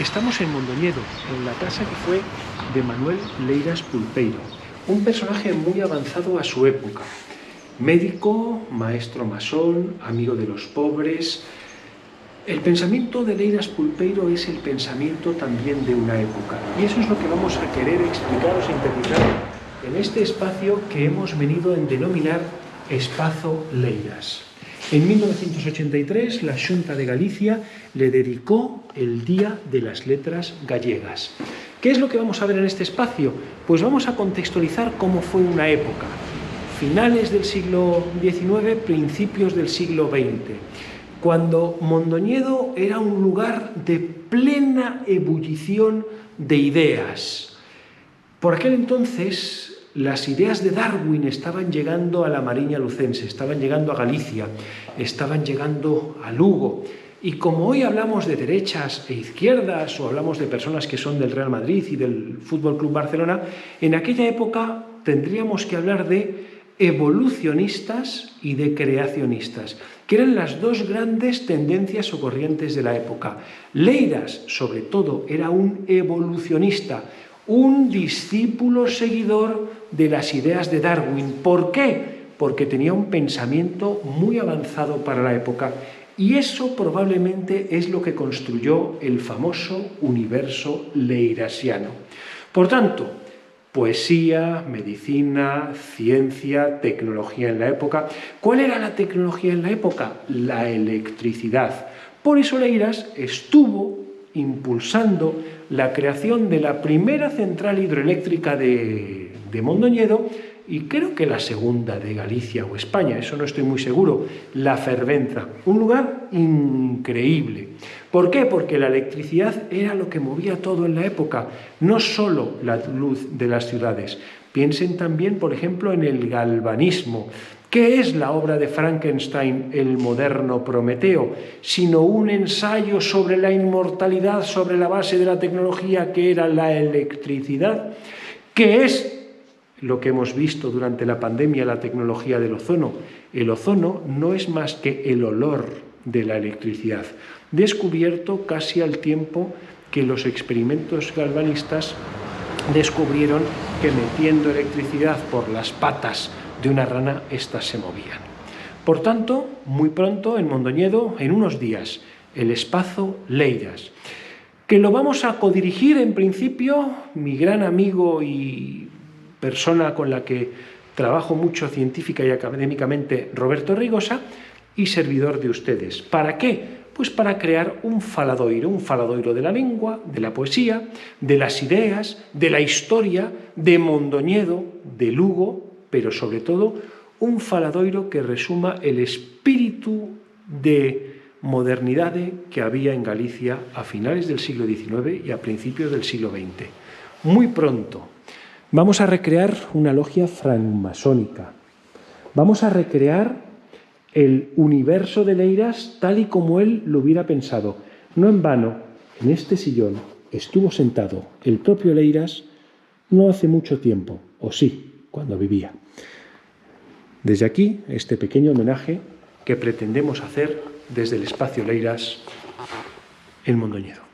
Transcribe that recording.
Estamos en Mondoñedo, en la casa que fue de Manuel Leiras Pulpeiro, un personaje muy avanzado a su época. Médico, maestro masón, amigo de los pobres. El pensamiento de Leiras Pulpeiro es el pensamiento también de una época. Y eso es lo que vamos a querer explicar o sintetizar en este espacio que hemos venido a denominar Espazo Leiras. En 1983, la Xunta de Galicia le dedicó el Día de las Letras Gallegas. ¿Qué es lo que vamos a ver en este espacio? Pues vamos a contextualizar cómo fue una época. Finales del siglo XIX, principios del siglo XX, cuando Mondoñedo era un lugar de plena ebullición de ideas. Por aquel entonces, las ideas de Darwin estaban llegando a la Mariña Lucense, estaban llegando a Galicia, estaban llegando a Lugo. Y como hoy hablamos de derechas e izquierdas, o hablamos de personas que son del Real Madrid y del Fútbol Club Barcelona, en aquella época tendríamos que hablar de evolucionistas y de creacionistas, que eran las dos grandes tendencias o corrientes de la época. Leiras, sobre todo, era un evolucionista, un discípulo seguidor de las ideas de Darwin. ¿Por qué? Porque tenía un pensamiento muy avanzado para la época. Y eso probablemente es lo que construyó el famoso universo leirasiano. Por tanto, poesía, medicina, ciencia, tecnología en la época. ¿Cuál era la tecnología en la época? La electricidad. Por eso Leiras estuvo impulsando la creación de la primera central hidroeléctrica de Mondoñedo y creo que la segunda de Galicia o España, eso no estoy muy seguro, la Fervenza, un lugar increíble. ¿Por qué? Porque la electricidad era lo que movía todo en la época, no solo la luz de las ciudades. Piensen también, por ejemplo, en el galvanismo. ¿Qué es la obra de Frankenstein, el moderno Prometeo? Sino un ensayo sobre la inmortalidad, sobre la base de la tecnología que era la electricidad. ¿Qué es lo que hemos visto durante la pandemia, la tecnología del ozono? El ozono no es más que el olor de la electricidad, descubierto casi al tiempo que los experimentos galvanistas descubrieron que metiendo electricidad por las patas de una rana, éstas se movían. Por tanto, muy pronto en Mondoñedo, en unos días, el Espazo Leiras, que lo vamos a codirigir en principio mi gran amigo y persona con la que trabajo mucho científica y académicamente, Roberto Rigosa, y servidor de ustedes. ¿Para qué? Pues para crear un faladoiro de la lengua, de la poesía, de las ideas, de la historia, de Mondoñedo, de Lugo, pero sobre todo un faladoiro que resuma el espíritu de modernidade que había en Galicia a finales del siglo XIX y a principios del siglo XX. Muy pronto vamos a recrear una logia francmasónica. Vamos a recrear el universo de Leiras tal y como él lo hubiera pensado. No en vano, en este sillón estuvo sentado el propio Leiras no hace mucho tiempo, o sí, cuando vivía. Desde aquí, este pequeño homenaje que pretendemos hacer desde el Espacio Leiras en Mondoñedo.